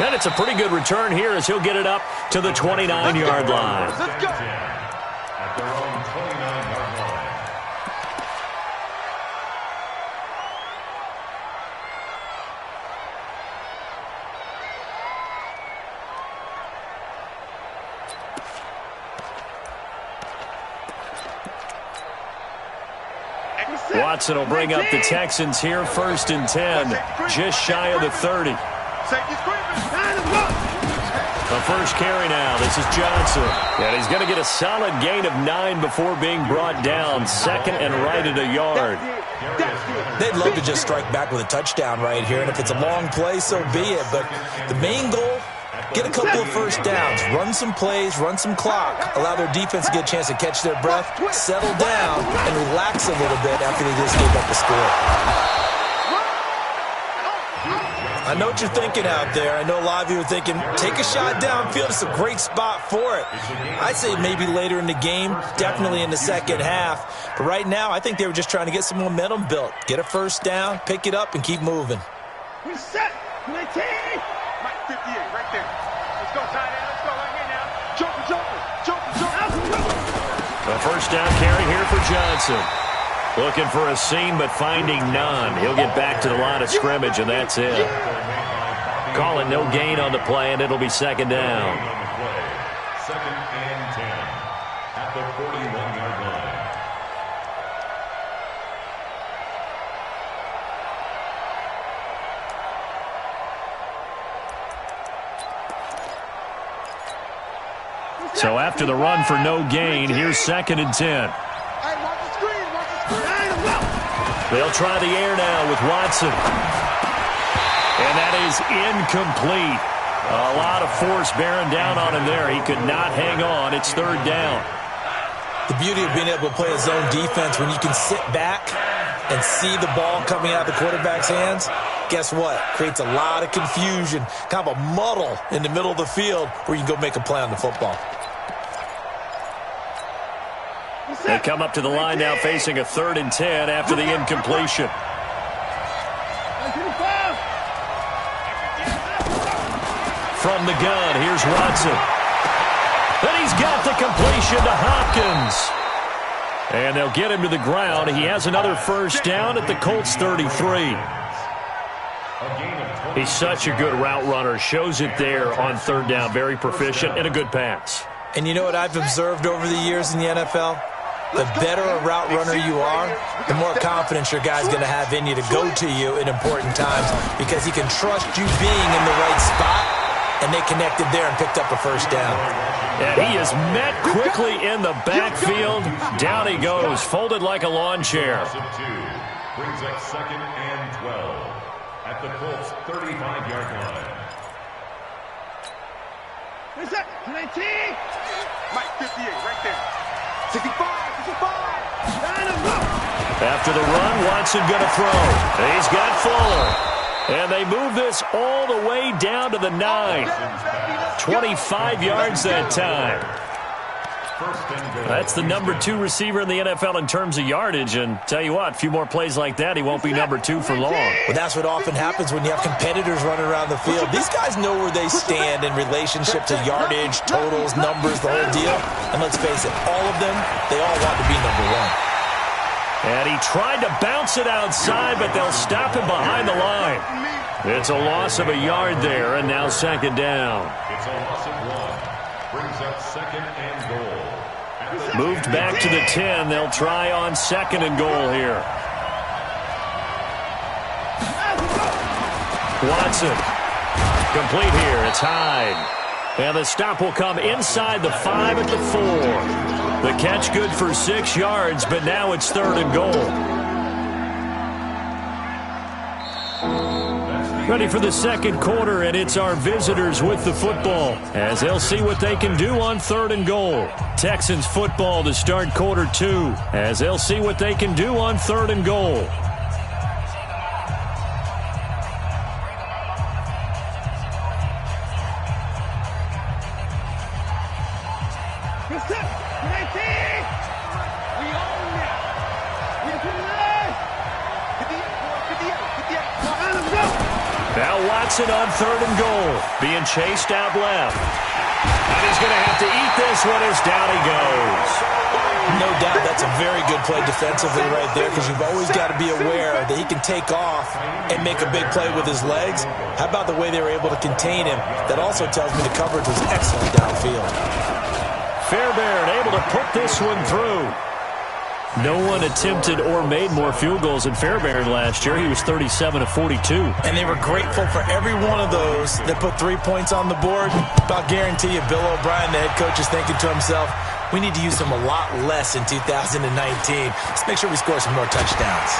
And it's a pretty good return here as he'll get it up to the 29-yard line. Let's go. At their own 29-yard line. Watson will bring up the Texans here, 1st and 10, just shy of the 30. The first carry now. This is Johnson. And he's going to get a solid gain of 9 before being brought down. 2nd and right at a yard. They'd love to just strike back with a touchdown right here, and if it's a long play, so be it. But the main goal, get a couple of first downs, run some plays, run some clock, allow their defense to get a chance to catch their breath, settle down, and relax a little bit after they just gave up the score. I know what you're thinking out there. I know a lot of you are thinking, take a shot downfield. It's a great spot for it. I'd say maybe later in the game, definitely in the second half. But right now, I think they were just trying to get some momentum built. Get a first down, pick it up, and keep moving. Reset. 19. Mike 58, right there. Let's go, tight end. Let's go right here now. Jumper. The first down carry here for Johnson. Looking for a seam, but finding none. He'll get back to the line of scrimmage, and that's it. Calling no gain on the play, and it'll be 2nd down. 2nd and 10 at the 41-yard line. So after the run for no gain, here's 2nd and 10. They'll try the air now with Watson. And that is incomplete. A lot of force bearing down on him there. He could not hang on. It's 3rd down. The beauty of being able to play a zone defense, when you can sit back and see the ball coming out of the quarterback's hands, guess what? Creates a lot of confusion, kind of a muddle in the middle of the field where you can go make a play on the football. They come up to the line now facing a 3rd and 10 after the incompletion. From the gun, here's Watson. And he's got the completion to Hopkins. And they'll get him to the ground. He has another first down at the Colts 33. He's such a good route runner. Shows it there on 3rd down. Very proficient and a good pass. And you know what I've observed over the years in the NFL? The better a route runner you are, the more confidence your guy's going to have in you to go to you in important times because he can trust you being in the right spot, and they connected there and picked up a first down. And he is met quickly in the backfield. Down he goes, folded like a lawn chair. Brings up 2nd and 12 at the Colts 35-yard line. Reset. 19. Mike 58, right there. 65. After the run, Watson going to throw. He's got Fuller. And they move this all the way down to the 9. 25 yards that time. That's the number 2 receiver in the NFL in terms of yardage. And tell you what, a few more plays like that, he won't be number 2 for long. Well, that's what often happens when you have competitors running around the field. These guys know where they stand in relationship to yardage, totals, numbers, the whole deal. And let's face it, all of them, they all want to be number 1. And he tried to bounce it outside, but they'll stop him behind the line. It's a loss of a yard there, and now 2nd down. It's a loss of 1. Brings up 2nd and goal. Moved back to the 10. They'll try on 2nd and goal here. Watson. Complete here. It's Hyde. And the stop will come inside the 5 at the 4. The catch good for 6 yards, but now it's 3rd and goal. Ready for the 2nd quarter, and it's our visitors with the football as they'll see what they can do on 3rd and goal. Texans football to start quarter 2 as they'll see what they can do on 3rd and goal. Now Watson on 3rd and goal, being chased out left. And he's going to have to eat this one as down he goes. No doubt that's a very good play defensively right there, because you've always got to be aware that he can take off and make a big play with his legs. How about the way they were able to contain him? That also tells me the coverage was excellent downfield. Fairbairn able to put this one through. No one attempted or made more field goals than Fairbairn last year. He was 37 of 42. And they were grateful for every one of those that put 3 points on the board. I'll guarantee you Bill O'Brien, the head coach, is thinking to himself, we need to use them a lot less in 2019. Let's make sure we score some more touchdowns.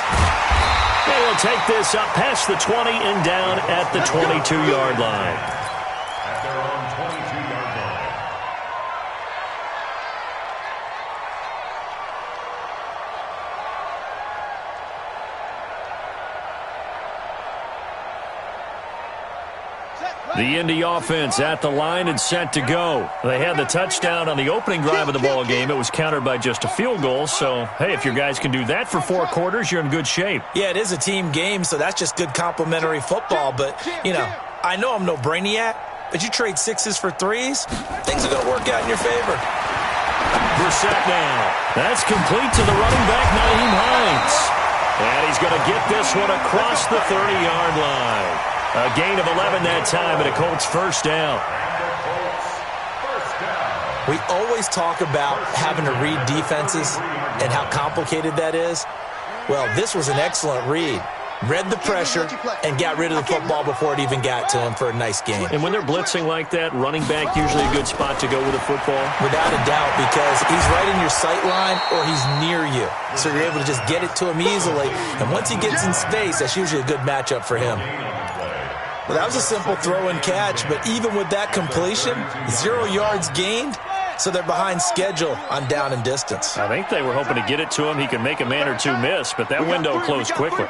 They will take this up past the 20 and down at the 22-yard line. At their own 22-yard line. The Indy offense at the line and set to go. They had the touchdown on the opening drive of the ball game. It was countered by just a field goal. So, hey, if your guys can do that for 4 quarters, you're in good shape. Yeah, it is a team game, so that's just good complimentary football. But, you know, I know I'm no brainiac, but you trade 6s for 3s, things are going to work out in your favor. Brissett now. That's complete to the running back, Nyheim Hines. And he's going to get this one across the 30-yard line. A gain of 11 that time, and a Colts first down. We always talk about having to read defenses and how complicated that is. Well, this was an excellent read. Read the pressure and got rid of the football before it even got to him for a nice game. And when they're blitzing like that, running back usually a good spot to go with a football? Without a doubt, because he's right in your sight line or he's near you. So you're able to just get it to him easily. And once he gets in space, that's usually a good matchup for him. Well, that was a simple throw and catch, but even with that completion, 0 yards gained, so they're behind schedule on down and distance. I think they were hoping to get it to him. He could make a man or two miss, but that window closed quickly.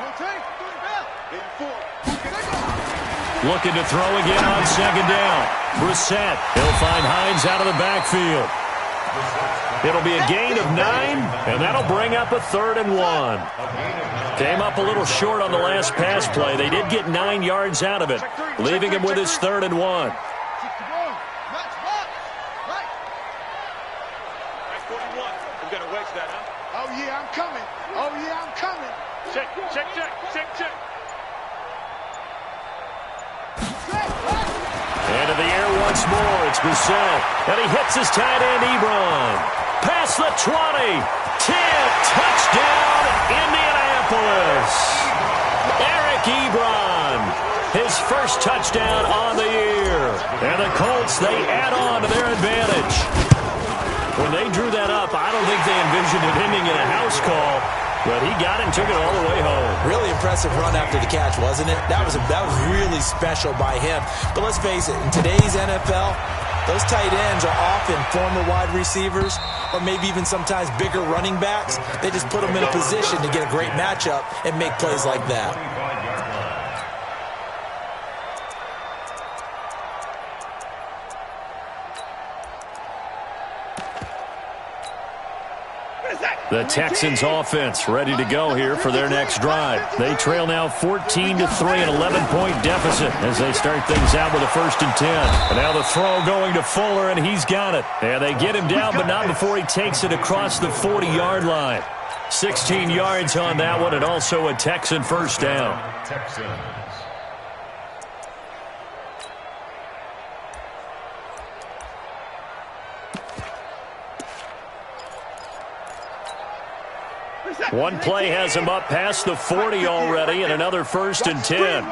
Looking to throw again on 2nd down. Brissett, he'll find Hines out of the backfield. It'll be a gain of 9, and that'll bring up a 3rd and 1. Came up a little short on the last pass play. They did get 9 yards out of it, leaving him with his 3rd and 1. Oh, yeah, I'm coming. Oh, yeah, I'm coming. Check. Into the air once more. It's Brissett. And he hits his tight end, Ebron. Past the 20. 10. Touchdown, Indianapolis. Eric Ebron. His first touchdown on the year. And the Colts, they add on to their advantage. When they drew that up, I don't think they envisioned it ending in a house call. But he got it and took it all the way home. Really impressive run after the catch, wasn't it? That was really special by him. But let's face it, in today's NFL, those tight ends are often former wide receivers or maybe even sometimes bigger running backs. They just put them in a position to get a great matchup and make plays like that. The Texans offense ready to go here for their next drive. They trail now 14-3, an 11-point deficit as they start things out with a 1st and 10. And now the throw going to Fuller, and he's got it. And they get him down, but not before he takes it across the 40-yard line. 16 yards on that one, and also a Texan first down. Texans. One play has him up past the 40 already, and another 1st and 10.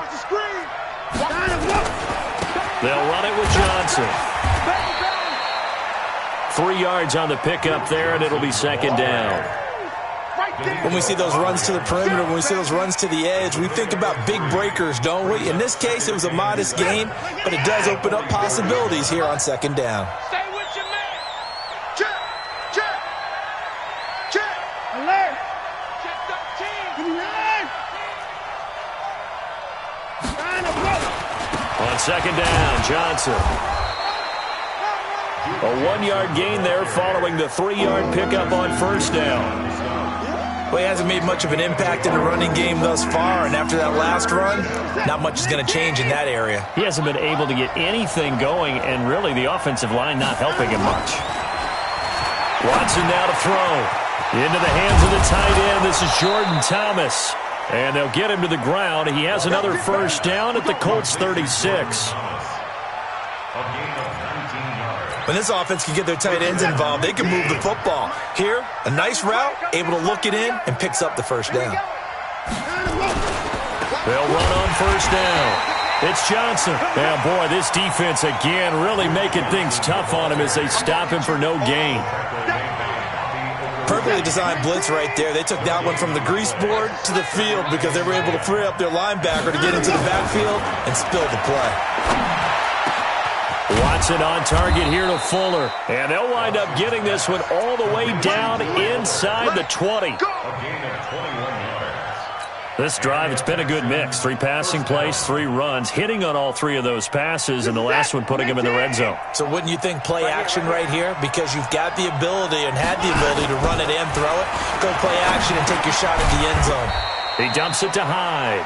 They'll run it with Johnson. 3 yards on the pickup there, and it'll be 2nd down. When we see those runs to the perimeter, when we see those runs to the edge, we think about big breakers, don't we? In this case, it was a modest game, but it does open up possibilities here on 2nd down. Stay with your man. Check. Alert. Check 13. On 2nd down, Johnson. A 1-yard gain there following the 3-yard pickup on 1st down. Well, he hasn't made much of an impact in the running game thus far, and after that last run, not much is going to change in that area. He hasn't been able to get anything going, and really the offensive line not helping him much. Watson now to throw. Into the hands of the tight end. This is Jordan Thomas. And they'll get him to the ground. He has another first down at the Colts 36. When this offense can get their tight ends involved, they can move the football. Here, a nice route, able to look it in, and picks up the first down. They'll run on first down. It's Johnson. And boy, this defense again really making things tough on him as they stop him for no gain. Perfectly designed blitz right there. They took that one from the grease board to the field because they were able to free up their linebacker to get into the backfield and spill the play. Watson on target here to Fuller. And they'll wind up getting this one all the way down inside the 20. This drive, it's been a good mix. 3 passing plays, 3 runs, hitting on all 3 of those passes, and the last one putting him in the red zone. So wouldn't you think play action right here? Because you've got the ability and had the ability to run it and throw it. Go play action and take your shot at the end zone. He dumps it to Hyde.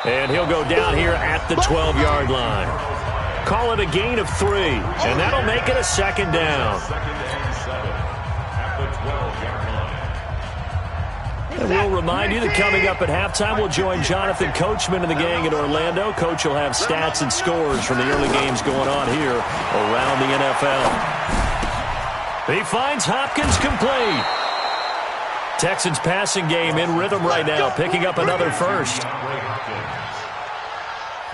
And he'll go down here at the 12-yard line. Call it a gain of 3, and that'll make it a second down. And we'll remind you that coming up at halftime, we'll join Jonathan Coachman and the gang in Orlando. Coach will have stats and scores from the early games going on here around the NFL. He finds Hopkins complete. Texans passing game in rhythm right now, picking up another first.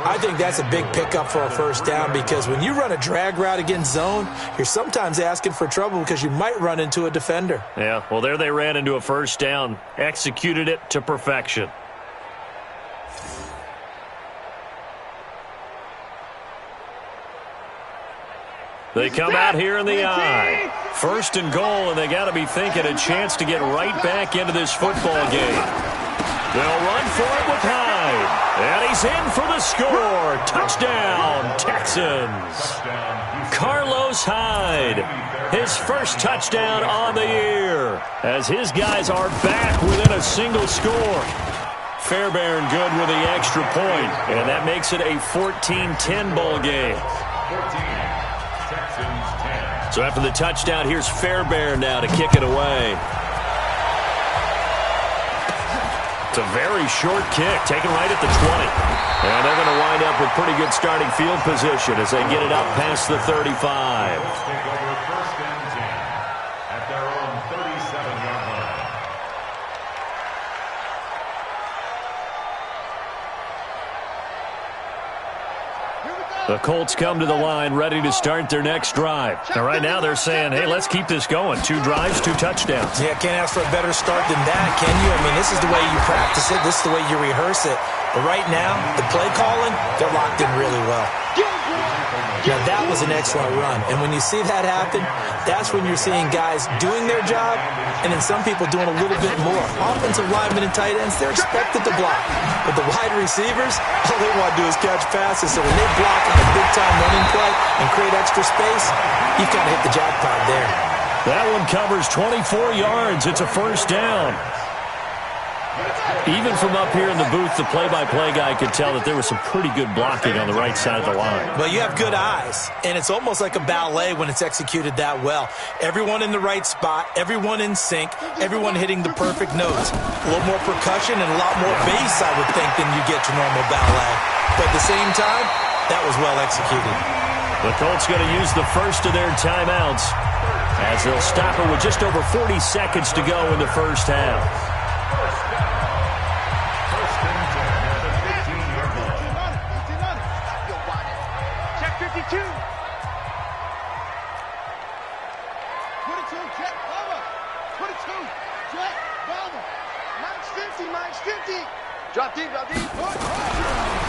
I think that's a big pickup for a first down because when you run a drag route against zone, you're sometimes asking for trouble because you might run into a defender. Yeah, well, there they ran into a first down, executed it to perfection. They come out here in the eye. First and goal, and they got to be thinking a chance to get right back into this football game. They'll run for it with Hyde. And he's in for the score. Touchdown, Texans. Carlos Hyde. His first touchdown on the year. As his guys are back within a single score. Fairbairn good with the extra point. And that makes it a 14-10 ball game. So after the touchdown, here's Fairbairn now to kick it away. It's a very short kick, taken right at the 20. And they're going to wind up with pretty good starting field position as they get it up past the 35. Take over first and 10 at their own 37-yard line. The Colts come to the line ready to start their next drive. Now, right now they're saying, hey, let's keep this going. 2 drives, 2 touchdowns. Yeah, can't ask for a better start than that, can you? I mean, this is the way you practice it. This is the way you rehearse it. But right now, the play calling, they're locked in really well. Now, that was an excellent run. And when you see that happen, that's when you're seeing guys doing their job and then some people doing a little bit more. Offensive linemen and tight ends, they're expected to block. But the wide receivers, all they want to do is catch passes. So when they block on a big-time running play and create extra space, you've kind of hit the jackpot there. That one covers 24 yards. It's a first down. Even from up here in the booth, the play-by-play guy could tell that there was some pretty good blocking on the right side of the line. Well, you have good eyes, and it's almost like a ballet when it's executed that well. Everyone in the right spot, everyone in sync, everyone hitting the perfect notes. A little more percussion and a lot more bass, I would think, than you get to normal ballet. But at the same time, that was well executed. The Colts going to use the first of their timeouts as they'll stop it with just over 40 seconds to go in the first half. Drop deep, drop deep.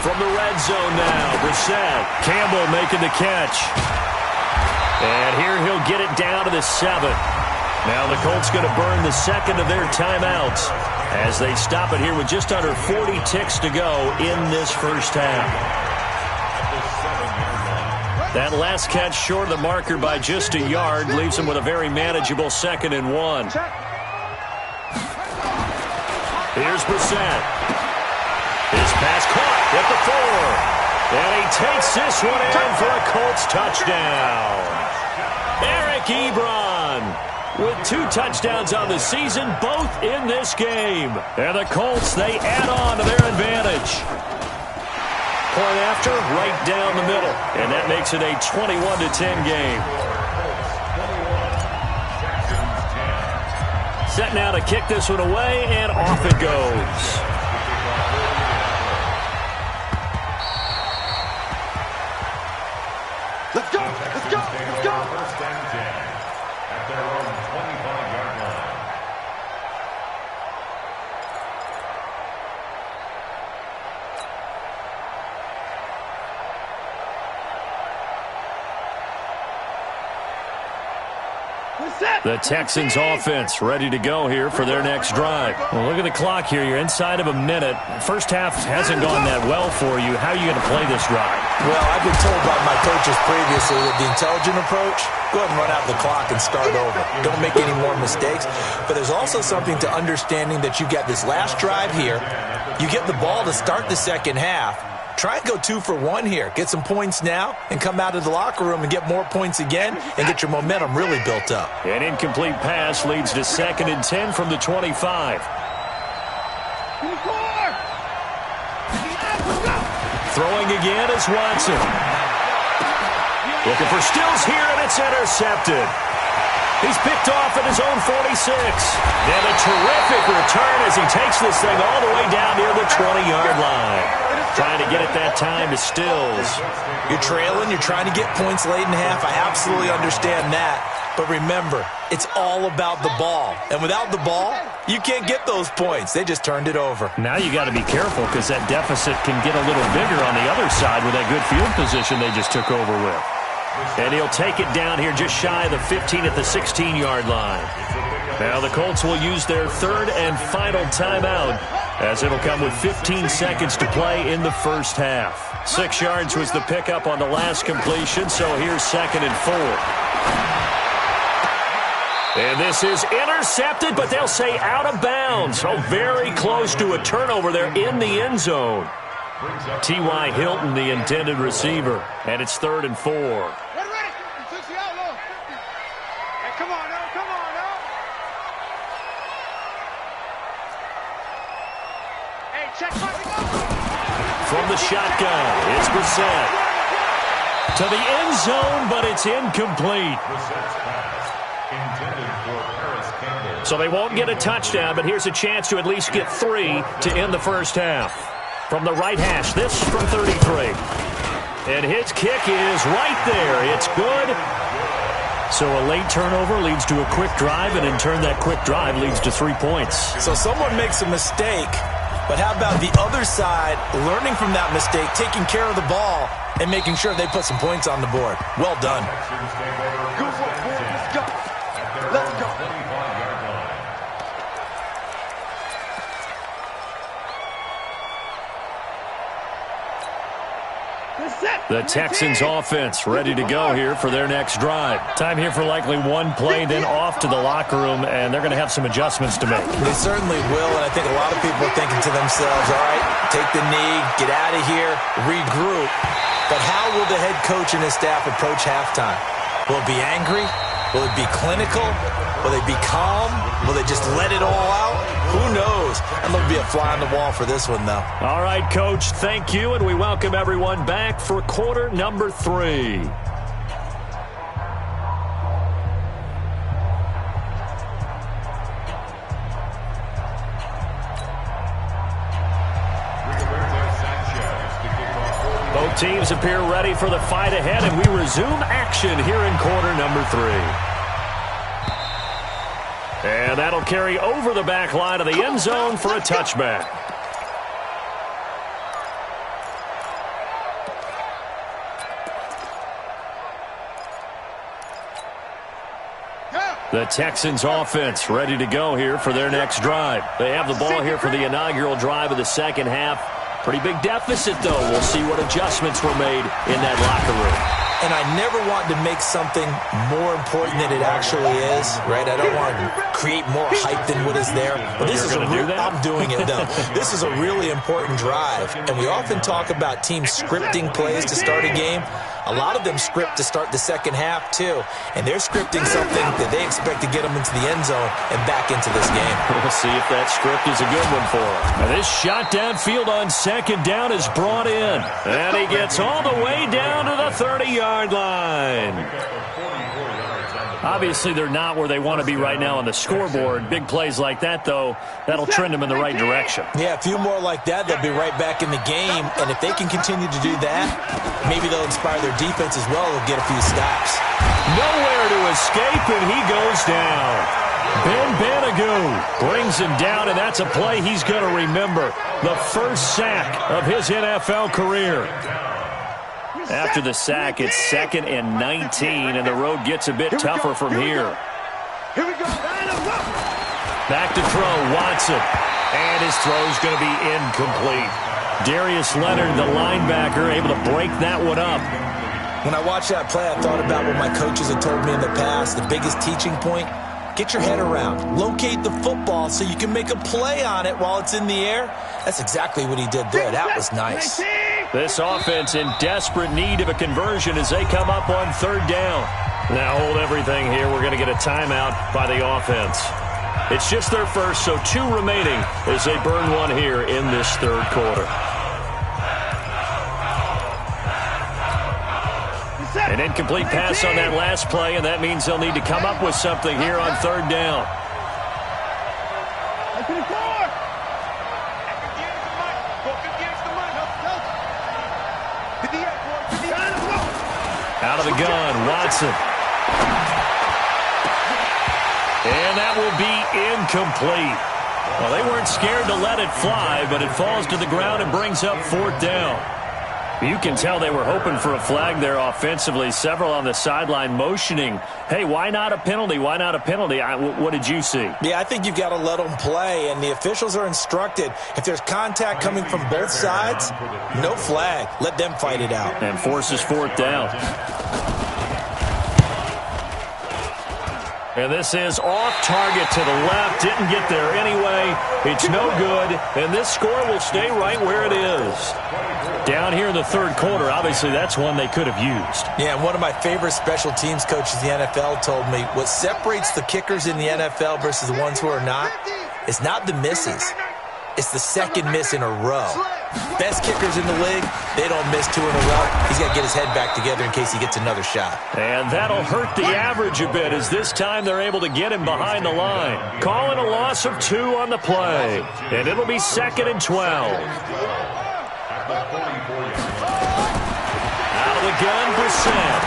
From the red zone now, Brissett. Campbell making the catch. And here he'll get it down to the 7. Now the Colts going to burn the second of their timeouts as they stop it here with just under 40 ticks to go in this first half. That last catch short of the marker by just a yard leaves them with a very manageable 2nd and 1. Here's Brissett. His pass caught at the 4. And he takes this one in for a Colts touchdown. Eric Ebron with 2 touchdowns on the season, both in this game. And the Colts, they add on to their advantage. Point after, right down the middle. And that makes it a 21-10 game. Set now to kick this one away, and off it goes. Let's go! Let's go! Let's go! First and 10 at their own 25-yard line. The Texans offense ready to go here for their next drive. Well, look at the clock here. You're inside of a minute. First half hasn't gone that well for you. How are you going to play this drive? Well, I've been told by my coaches previously that the intelligent approach, go ahead and run out the clock and start over. Don't make any more mistakes. But there's also something to understanding that you got this last drive here. You get the ball to start the second half. Try and go 2 for 1 here. Get some points now and come out of the locker room and get more points again and get your momentum really built up. An incomplete pass leads to 2nd and 10 from the 25. Throwing again is Watson. Looking for Stills here, and it's intercepted. He's picked off at his own 46. And a terrific return as he takes this thing all the way down near the 20-yard line. Trying to get it that time to Stills. You're trailing. You're trying to get points late in half. I absolutely understand that. But remember, it's all about the ball. And without the ball, you can't get those points. They just turned it over. Now you got to be careful because that deficit can get a little bigger on the other side with that good field position they just took over with. And he'll take it down here just shy of the 15 at the 16-yard line. Now the Colts will use their 3rd and final timeout as it'll come with 15 seconds to play in the first half. 6 yards was the pickup on the last completion, so here's 2nd and 4. And this is intercepted, but they'll say out of bounds. So very close to a turnover there in the end zone. T.Y. Hilton, the intended receiver, and it's 3rd and 4. Hey, come on now, come on now. Hey, check my From the shotgun, it's Brissett. To the end zone, but it's incomplete. So they won't get a touchdown, but here's a chance to at least get 3 to end the first half. From the right hash, this from 33. And his kick is right there. It's good. So a late turnover leads to a quick drive, and in turn that quick drive leads to 3 points. So someone makes a mistake, but how about the other side learning from that mistake, taking care of the ball, and making sure they put some points on the board? Well done. Go for it, boy. Let's go. Let's go. The Texans offense ready to go here for their next drive. Time here for likely one play, then off to the locker room, and they're going to have some adjustments to make. They certainly will, and I think a lot of people are thinking to themselves, all right, take the knee, get out of here, regroup. But how will the head coach and his staff approach halftime? Will it be angry? Will it be clinical? Will they be calm? Will they just let it all out? Who knows? I'm going to be a fly on the wall for this one, though. All right, Coach, thank you, and we welcome everyone back for quarter number 3. Both teams appear ready for the fight ahead, and we resume action here in quarter number 3. And that'll carry over the back line of the end zone for a touchback. The Texans offense ready to go here for their next drive. They have the ball here for the inaugural drive of the second half. Pretty big deficit, though. We'll see what adjustments were made in that locker room. and I never want to make something more important than it actually is, right? I don't want to create more hype than what is there. But this is I'm doing it, though. This is a really important drive, and we often talk about teams scripting plays to start a game. A lot of them script to start the second half, too, and they're scripting something that they expect to get them into the end zone and back into this game. We'll see if that script is a good one for them. And this shot downfield on second down is brought in, and he gets all the way down to the 30-yard line. Obviously, they're not where they want to be right now on the scoreboard. Big plays like that, though, that'll trend them in the right direction. Yeah, a few more like that, they'll be right back in the game. And if they can continue to do that, maybe they'll inspire their defense as well. They'll get a few stops. Nowhere to escape, and he goes down. Ben Banagoo brings him down, and that's a play he's going to remember. The first sack of his NFL career. After the sack, it's 2nd and 19, and the road gets a bit tougher from here. Here we go. Back to throw, Watson. And his throw's going to be incomplete. Darius Leonard, the linebacker, able to break that one up. When I watched that play, I thought about what my coaches had told me in the past. The biggest teaching point, get your head around. Locate the football so you can make a play on it while it's in the air. That's exactly what he did there. That was nice. This offense in desperate need of a conversion as they come up on 3rd down. Now hold everything here. We're going to get a timeout by the offense. It's just their first, so 2 remaining as they burn one here in this 3rd quarter. An incomplete pass on that last play, and that means they'll need to come up with something here on 3rd down. Out of the gun, Watson. And that will be incomplete. Well, they weren't scared to let it fly, but it falls to the ground and brings up 4th down. You can tell they were hoping for a flag there offensively. Several on the sideline motioning, hey, why not a penalty? Why not a penalty? What did you see? Yeah, I think you've got to let them play, and the officials are instructed, if there's contact coming from both sides, no flag. Let them fight it out. And forces 4th down. And this is off target to the left. Didn't get there anyway. It's no good. And this score will stay right where it is. Down here in the 3rd quarter, obviously that's one they could have used. Yeah, and one of my favorite special teams coaches in the NFL told me what separates the kickers in the NFL versus the ones who are not is not the misses. It's the 2nd miss in a row. Best kickers in the league, they don't miss 2 in a row. He's got to get his head back together in case he gets another shot. And that'll hurt the average a bit as this time they're able to get him behind the line. Calling a loss of 2 on the play. And it'll be 2nd and 12. Out of the gun, Brissett.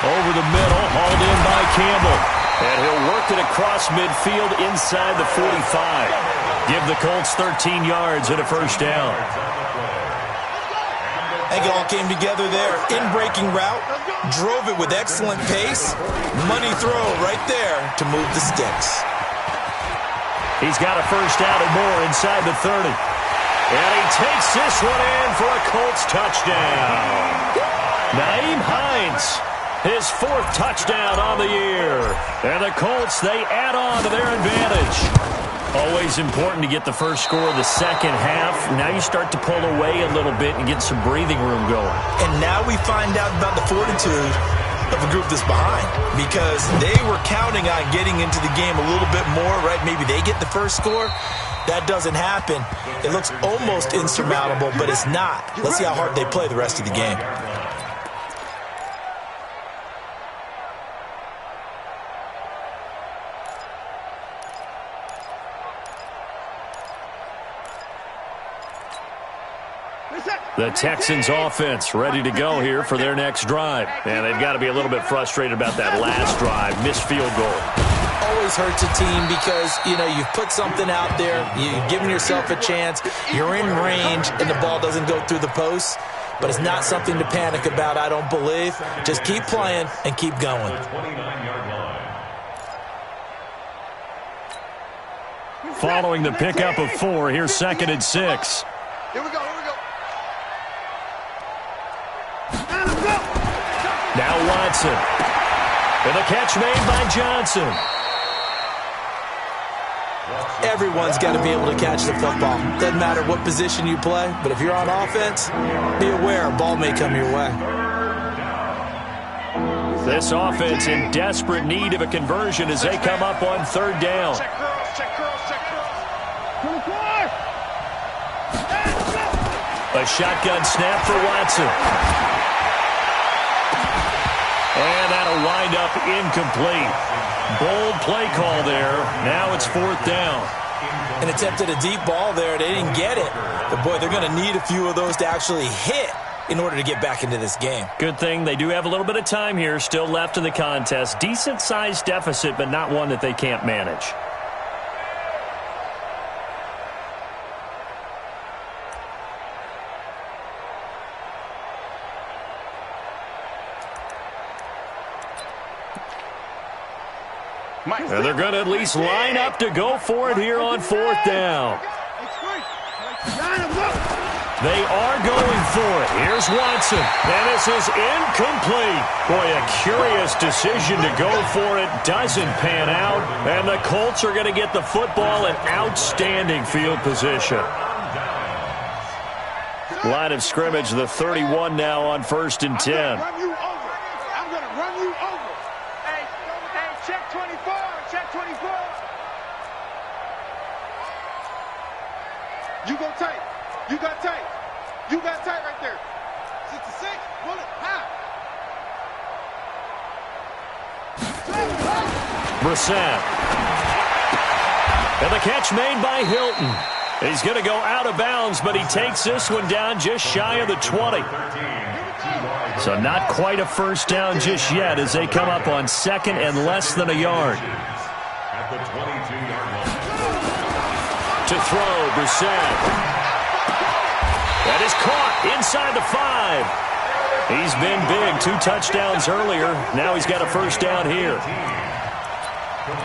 Over the middle, hauled in by Campbell. And he'll work it across midfield inside the 45. Give the Colts 13 yards and a 1st down. I think it all came together there. In-breaking route, drove it with excellent pace. Money throw right there to move the sticks. He's got a 1st down and more inside the 30. And he takes this one in for a Colts touchdown. Nyheim Hines, his 4th touchdown on the year. And the Colts, they add on to their advantage. Always important to get the first score of the second half. Now you start to pull away a little bit and get some breathing room going. And now we find out about the fortitude of a group that's behind, because they were counting on getting into the game a little bit more, right? Maybe they get the first score. That doesn't happen. It looks almost insurmountable, but it's not. Let's see how hard they play the rest of the game. The Texans offense ready to go here for their next drive. And they've got to be a little bit frustrated about that last drive. Missed field goal. Always hurts a team because, you know, you've put something out there. You've given yourself a chance. You're in range, and the ball doesn't go through the posts. But it's not something to panic about, I don't believe. Just keep playing and keep going. Following the pickup of 4, here's 2nd and 6. Here we go. Now Watson. And the catch made by Johnson. Everyone's got to be able to catch the football. Doesn't matter what position you play, but if you're on offense, be aware a ball may come your way. This offense in desperate need of a conversion as they come up on third down. Check girls, check girls, check girls. 24. A shotgun snap for Watson. And that'll wind up incomplete. Bold play call there. Now it's fourth down. An attempt at a deep ball there. They didn't get it. But, boy, they're going to need a few of those to actually hit in order to get back into this game. Good thing they do have a little bit of time here still left in the contest. Decent-sized deficit, but not one that they can't manage. And they're going to at least line up to go for it here on fourth down. They are going for it. Here's Watson. And this is incomplete. Boy, a curious decision to go for it. Doesn't pan out. And the Colts are going to get the football in outstanding field position. Line of scrimmage, the 31 now on 1st and 10. I'm going to run you over. Hey, check 24. Check 24. You go tight. You got tight. You got tight right there. 66. Pull it. High. Brissett. And the catch made by Hilton. He's going to go out of bounds, but he takes this one down just shy of the 20. So not quite a first down just yet as they come up on second and less than a yard. At the 22-yard line. To throw, Brissett. That is caught inside the 5. He's been big. 2 touchdowns earlier. Now he's got a first down here.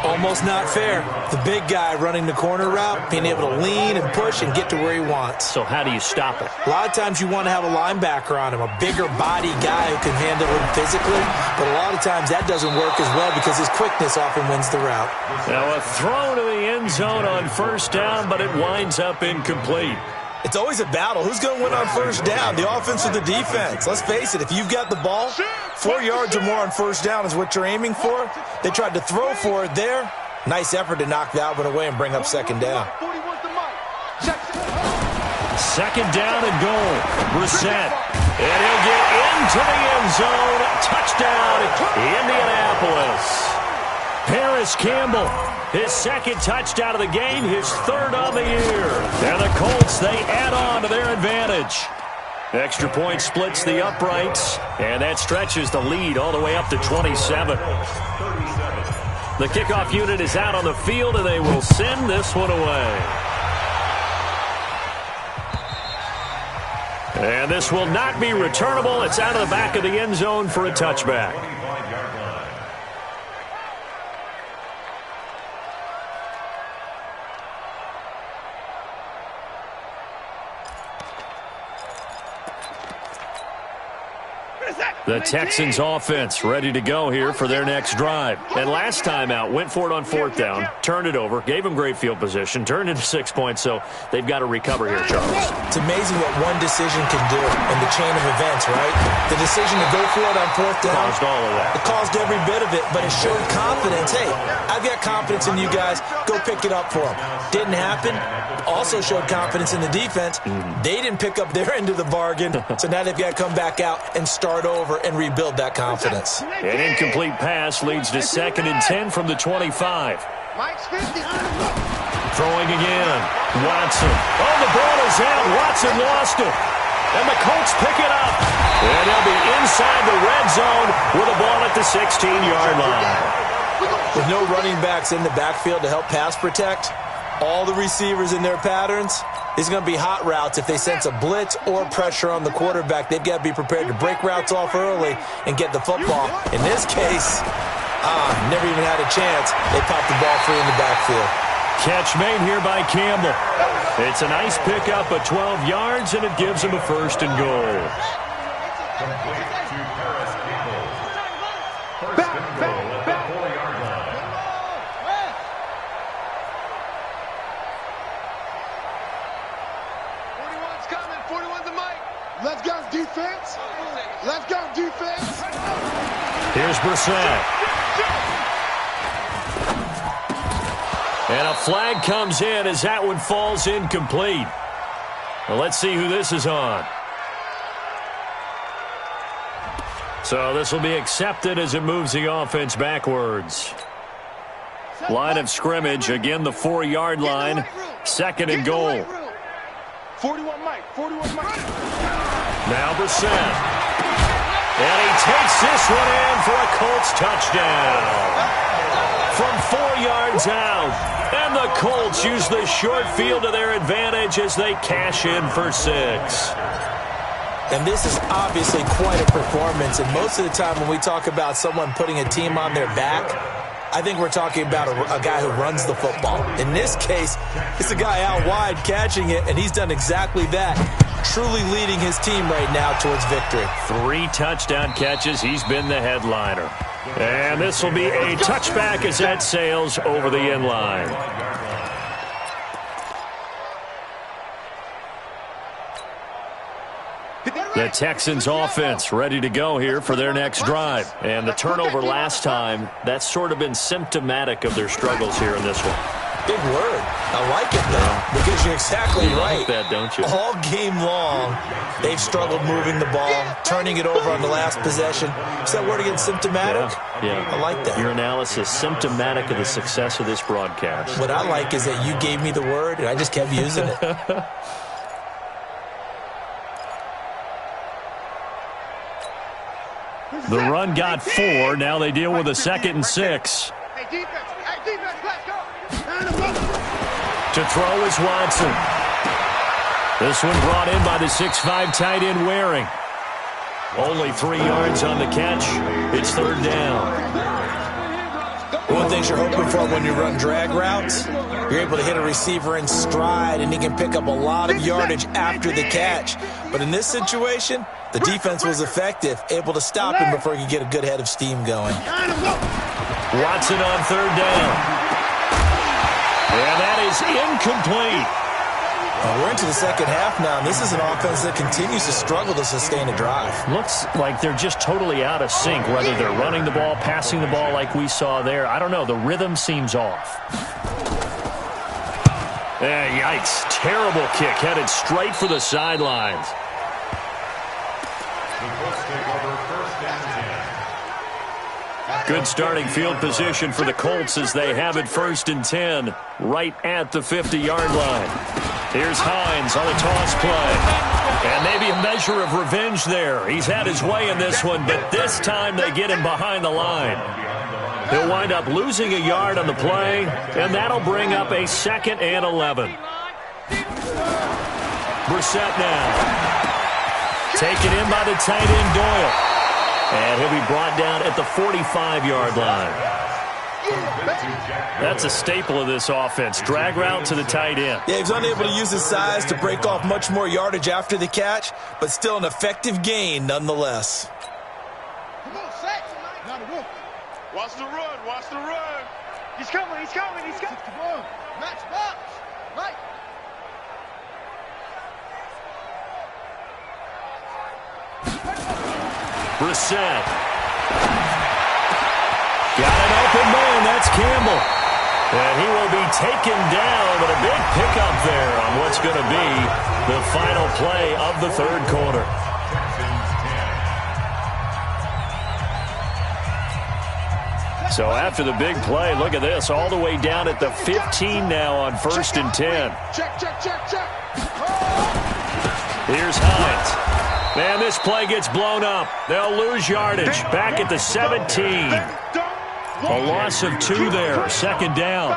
Almost not fair. The big guy running the corner route, being able to lean and push and get to where he wants. So how do you stop it? A lot of times you want to have a linebacker on him, a bigger body guy who can handle him physically, but a lot of times that doesn't work as well because his quickness often wins the route. Now a throw to the end zone on first down, but it winds up incomplete. It's always a battle. Who's going to win on first down, the offense or the defense? Let's face it, if you've got the ball, 4 yards or more on first down is what you're aiming for. They tried to throw for it there. Nice effort to knock that one away and bring up second down. Second down and goal. Brissett. And he'll get into the end zone. Touchdown, Indianapolis. Paris Campbell, his second touchdown of the game, his third on the year. And the Colts, they add on to their advantage. Extra point splits the uprights, and that stretches the lead all the way up to 27. The kickoff unit is out on the field, and they will send this one away. And this will not be returnable. It's out of the back of the end zone for a touchback. The Texans offense ready to go here for their next drive. And last time out, went for it on fourth down, turned it over, gave them great field position, turned into 6 points, so they've got to recover here, Charles. It's amazing what one decision can do in the chain of events, right? The decision to go for it on fourth down. Caused all of that. It caused every bit of it, but it showed confidence. Hey, I've got confidence in you guys. Go pick it up for them. Didn't happen. Also showed confidence in the defense. They didn't pick up their end of the bargain, so now they've got to come back out and start over and rebuild that confidence. An incomplete pass leads to second and 10 from the 25. Throwing again. Watson. Oh, the ball is out. Watson lost it. And the Colts pick it up. And they'll be inside the red zone with a ball at the 16-yard line. With no running backs in the backfield to help pass protect, all the receivers in their patterns, it's going to be hot routes. If they sense a blitz or pressure on the quarterback, they've got to be prepared to break routes off early and get the football. In this case, never even had a chance. They popped the ball free in the backfield. Catch made here by Campbell. It's a nice pickup of 12 yards, and it gives him a first and goal. Complete to Paris Campbell. Let's go, defense. Here's Brissett. And a flag comes in as that one falls incomplete. Well, let's see who this is on. So this will be accepted as it moves the offense backwards. Line of scrimmage, again the 4-yard line. Second and goal. 41 Mike, 41 Mike. Now Brissett. And he takes this one in for a Colts touchdown. From 4 yards out. And the Colts use the short field to their advantage as they cash in for 6. And this is obviously quite a performance. And most of the time when we talk about someone putting a team on their back, I think we're talking about a guy who runs the football. In this case, it's a guy out wide catching it, and he's done exactly that, truly leading his team right now towards victory. 3 touchdown catches. He's been the headliner. And this will be a touchback as that sails over the end line. The Texans offense ready to go here for their next drive. And the turnover last time, that's sort of been symptomatic of their struggles here in this one. Big word. I like it, though, because you're exactly right. You like that, don't you? All game long, they've struggled moving the ball, turning it over on the last possession. Is that word again, symptomatic? Yeah. I like that. Your analysis, symptomatic of the success of this broadcast. What I like is that you gave me the word, and I just kept using it. The run got 4. Now they deal with a 2nd and 6. Hey, defense, let's go. To throw is Watson. This one brought in by the 6'5" tight end Waring. Only 3 yards on the catch. It's 3rd down. One of the things you're hoping for when you run drag routes, you're able to hit a receiver in stride, and he can pick up a lot of yardage after the catch. But in this situation, the defense was effective, able to stop him before he could get a good head of steam going. Watson on 3rd down. And that is incomplete. We're into the second half now, and this is an offense that continues to struggle to sustain a drive. Looks like they're just totally out of sync, whether they're running the ball, passing the ball like we saw there. I don't know. The rhythm seems off. Yikes. Terrible kick. Headed straight for the sidelines. Good starting field position for the Colts as they have it 1st and 10 right at the 50-yard line. Here's Hines on a toss play. And maybe a measure of revenge there. He's had his way in this one, but this time they get him behind the line. He'll wind up losing a yard on the play, and that'll bring up a 2nd and 11. Brissett now. Taken in by the tight end Doyle. And he'll be brought down at the 45-yard line. That's a staple of this offense. Drag route to the tight end. Yeah, he was unable to use his size to break off much more yardage after the catch, but still an effective gain nonetheless. Come on, Sack. Watch the run, watch the run. He's coming, he's coming, he's coming. Match box. Right. Brissett. Got an open man. That's Campbell. And he will be taken down, but a big pickup there on what's going to be the final play of the 3rd quarter. So after the big play, look at this, all the way down at the 15 now on 1st and 10. Check. Here's Hines. Man, this play gets blown up. They'll lose yardage. Back at the 17. A loss of 2 there. 2nd down.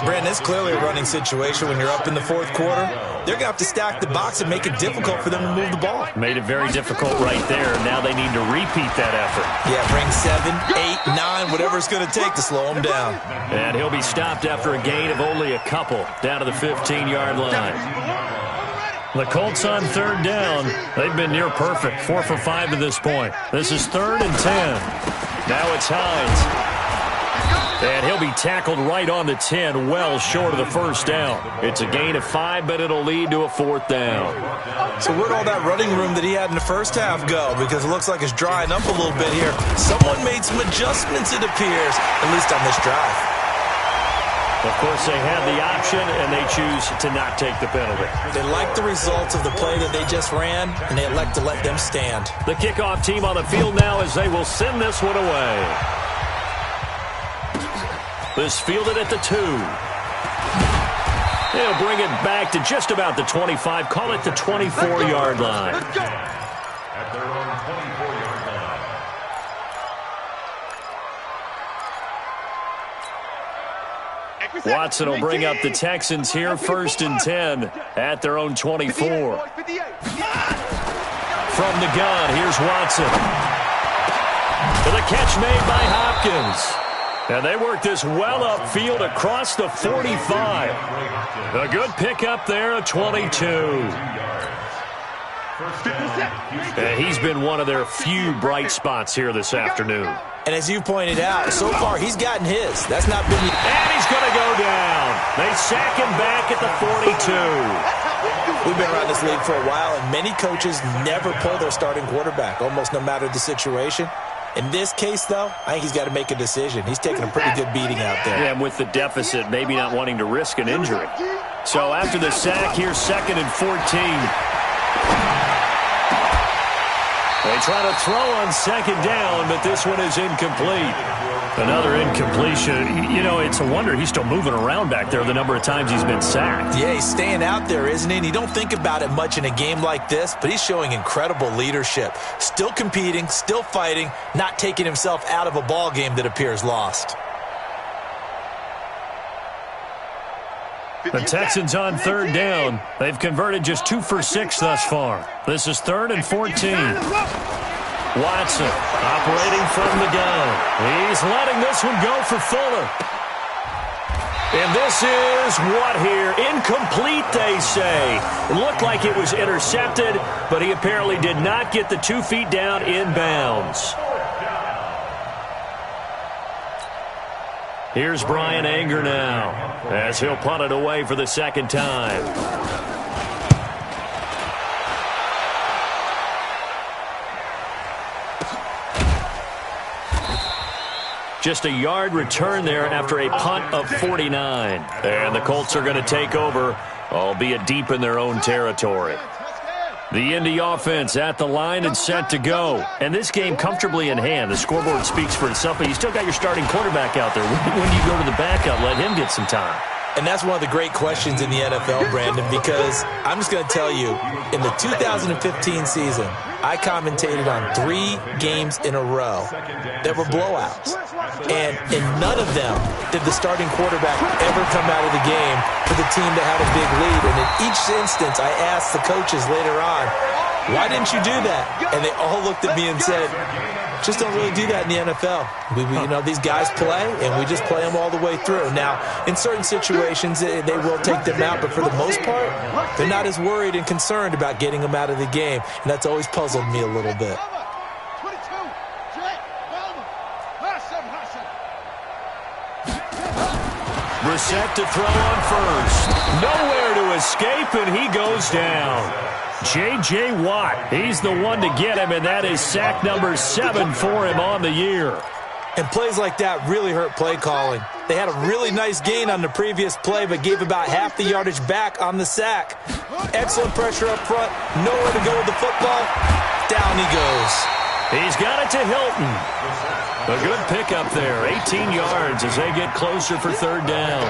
Brandon, it's clearly a running situation when you're up in the 4th quarter. They're going to have to stack the box and make it difficult for them to move the ball. Made it very difficult right there. Now they need to repeat that effort. Yeah, bring 7, 8, 9, whatever it's going to take to slow him down. And he'll be stopped after a gain of only a couple down to the 15-yard line. The Colts on 3rd down. They've been near perfect. 4 for 5 to this point. This is 3rd and 10. Now it's Hines. And he'll be tackled right on the 10, well short of the first down. It's a gain of 5, but it'll lead to a 4th down. So where'd all that running room that he had in the first half go? Because it looks like it's drying up a little bit here. Someone made some adjustments, it appears, at least on this drive. Of course, they had the option, and they choose to not take the penalty. They like the results of the play that they just ran, and they elect to let them stand. The kickoff team on the field now as they will send this one away. This fielded at the 2. They'll bring it back to just about the 25. Call it the 24-yard line. At their own 24-yard line. Watson will bring up the Texans here, 1st and 10 at their own 24. From the gun, here's Watson. For the catch made by Hopkins. And they work this well upfield across the 45. A good pickup there, a 22. And he's been one of their few bright spots here this afternoon. And as you pointed out, so far he's gotten his. That's not been... And he's going to go down. They sack him back at the 42. We've been around this league for a while, and many coaches never pull their starting quarterback, almost no matter the situation. In this case, though, I think he's got to make a decision. He's taking a pretty good beating out there. Yeah, and with the deficit, maybe not wanting to risk an injury. So after the sack, here's 2nd and 14. They try to throw on 2nd down, but this one is incomplete. Another incompletion. You know, it's a wonder he's still moving around back there the number of times he's been sacked. Yeah, he's staying out there, isn't he? And you don't think about it much in a game like this, but he's showing incredible leadership. Still competing, still fighting, not taking himself out of a ball game that appears lost. The Texans on 3rd down. They've converted just 2 for 6 thus far. This is 3rd and 14. Watson operating from the gun. He's letting this one go for Fuller. And this is what here? Incomplete, they say. It looked like it was intercepted, but he apparently did not get the 2 feet down inbounds. Here's Brian Anger now as he'll punt it away for the 2nd time. Just a yard return there after a punt of 49. And the Colts are going to take over, albeit deep in their own territory. The Indy offense at the line and set to go. And this game comfortably in hand. The scoreboard speaks for itself, but you still got your starting quarterback out there. When you go to the backup, let him get some time. And that's one of the great questions in the NFL, Brandon, because I'm just going to tell you, in the 2015 season, I commentated on 3 games in a row that were blowouts. And in none of them did the starting quarterback ever come out of the game for the team that had a big lead. And in each instance, I asked the coaches later on, why didn't you do that? And they all looked at me and said, just don't really do that in the NFL. You know, these guys play, and we just play them all the way through. Now, in certain situations, they will take them out, but for the most part, they're not as worried and concerned about getting them out of the game, and that's always puzzled me a little bit. Brissett to throw on first. Nowhere to escape, and he goes down. J.J. Watt, he's the one to get him, and that is sack number 7 for him on the year. And plays like that really hurt play calling. They had a really nice gain on the previous play, but gave about half the yardage back on the sack. Excellent pressure up front. Nowhere to go with the football. Down he goes. He's got it to Hilton. A good pickup there. 18 yards as they get closer for 3rd down.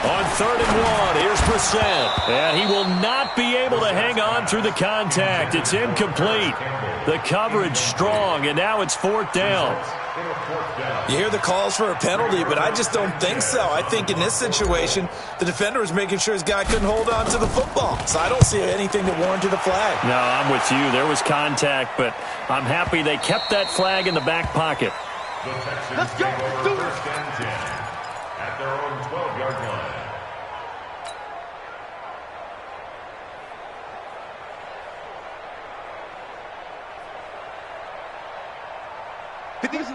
On 3rd and 1, here's Brissett. And he will not be able to hang on through the contact. It's incomplete. The coverage strong, and now it's 4th down. You hear the calls for a penalty, but I just don't think so. I think in this situation, the defender was making sure his guy couldn't hold on to the football. So I don't see anything that warranted a flag. No, I'm with you. There was contact, but I'm happy they kept that flag in the back pocket. Let's go. First and 10 at their own 12-yard line.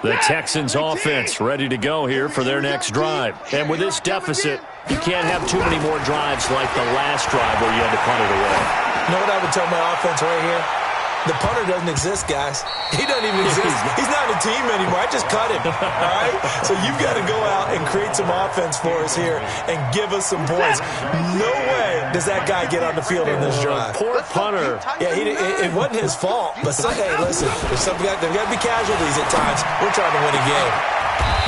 The Texans offense ready to go here for their next drive. And with this deficit, you can't have too many more drives like the last drive where you had to punt it away. You know what I would tell my offense right here? The punter doesn't exist, guys. He doesn't even exist. He's not on the team anymore. I just cut him, all right? So you've got to go out and create some offense for us here and give us some points. No way does that guy get on the field in this drive. Poor punter. Yeah, it wasn't his fault. But, hey, listen, there's got to be casualties at times. We're trying to win a game.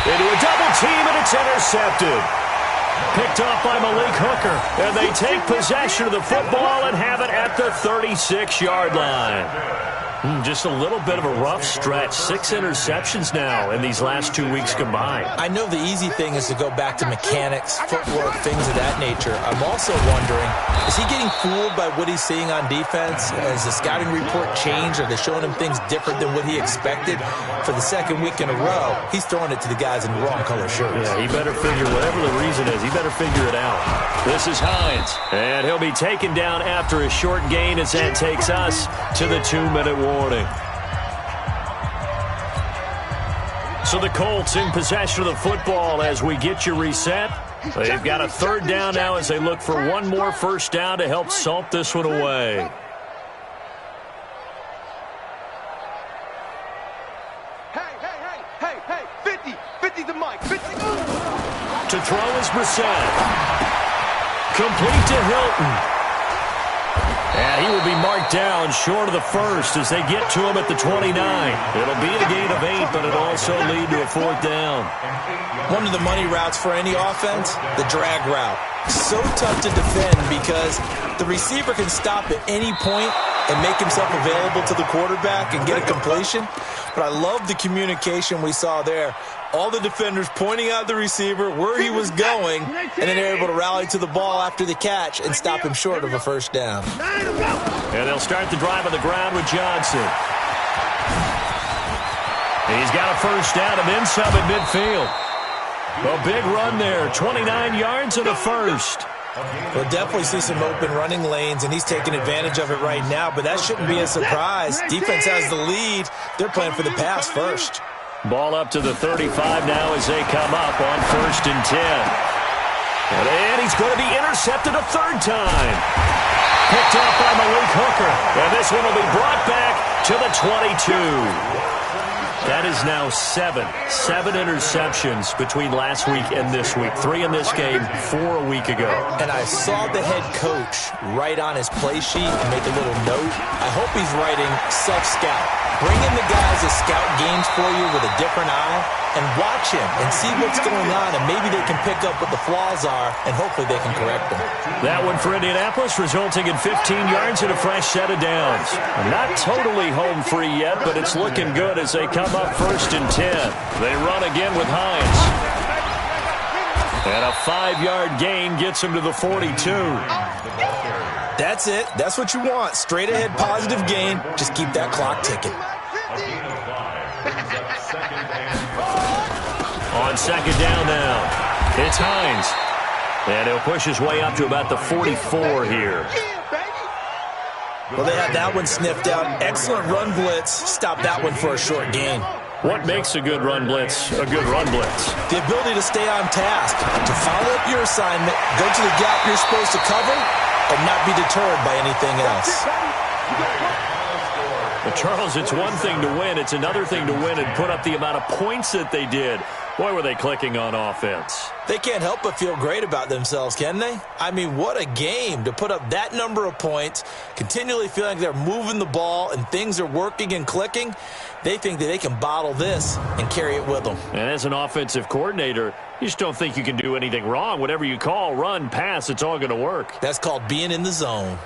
Into a double team, and it's intercepted. Picked off by Malik Hooker, and they take possession of the football and have it at the 36-yard line. Just a little bit of a rough stretch. 6 interceptions now in these last 2 weeks combined. I know the easy thing is to go back to mechanics, footwork, things of that nature. I'm also wondering, is he getting fooled by what he's seeing on defense? Has the scouting report changed? Are they showing him things different than what he expected? For the second week in a row, he's throwing it to the guys in the wrong color shirts. Yeah, he better figure, whatever the reason is, he better figure it out. This is Hines, and he'll be taken down after a short gain as that takes us to the 2-minute warning. So the Colts in possession of the football as we get you reset. They've got a 3rd down now as they look for one more first down to help salt this one away. Hey, 50 to Mike, 50. To throw is Brissett. Complete to Hilton. And he will be marked down short of the first as they get to him at the 29. It'll be a gain of 8, but it'll also lead to a 4th down. One of the money routes for any offense, the drag route. So tough to defend because the receiver can stop at any point and make himself available to the quarterback and get a completion. But I love the communication we saw there. All the defenders pointing out the receiver, where he was going, and then they're able to rally to the ball after the catch and stop him short of a first down. And they'll start the drive on the ground with Johnson. And he's got a first down and then some at midfield. A big run there, 29 yards and a first. We'll definitely see some open running lanes, and he's taking advantage of it right now, but that shouldn't be a surprise. Defense has the lead. They're playing for the pass first. Ball up to the 35 now as they come up on 1st and 10. And he's going to be intercepted a 3rd time. Picked off by Malik Hooker. And this one will be brought back to the 22. That is now 7 interceptions between last week and this week. 3 in this game, 4 a week ago. And I saw the head coach write on his play sheet and make a little note. I hope he's writing self-scout. Bring in the guys that scout games for you with a different eye and watch him and see what's going on, and maybe they can pick up what the flaws are, and hopefully they can correct them. That one for Indianapolis, resulting in 15 yards and a fresh set of downs. Not totally home free yet, but it's looking good as they come up 1st and 10. They run again with Hines. And a 5-yard gain gets him to the 42. That's it. That's what you want. Straight ahead positive gain. Just keep that clock ticking. On 2nd down now, it's Hines. And he'll push his way up to about the 44 here. Well, they had that one sniffed out. Excellent run blitz. Stop that one for a short gain. What makes a good run blitz a good run blitz? The ability to stay on task, to follow up your assignment, go to the gap you're supposed to cover, and not be deterred by anything else. But Charles, it's one thing to win. It's another thing to win and put up the amount of points that they did. Boy, were they clicking on offense. They can't help but feel great about themselves, can they? I mean, what a game to put up that number of points, continually feeling like they're moving the ball and things are working and clicking. They think that they can bottle this and carry it with them. And as an offensive coordinator, you just don't think you can do anything wrong. Whatever you call, run, pass, it's all going to work. That's called being in the zone.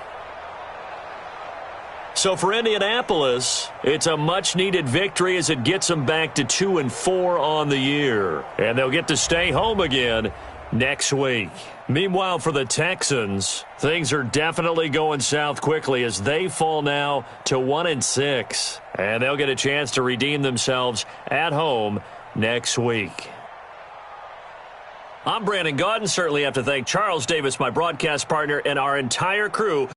So for Indianapolis, it's a much-needed victory as it gets them back to 2-4 on the year. And they'll get to stay home again next week. Meanwhile, for the Texans, things are definitely going south quickly as they fall now to 1-6. And they'll get a chance to redeem themselves at home next week. I'm Brandon Gaudin. Certainly have to thank Charles Davis, my broadcast partner, and our entire crew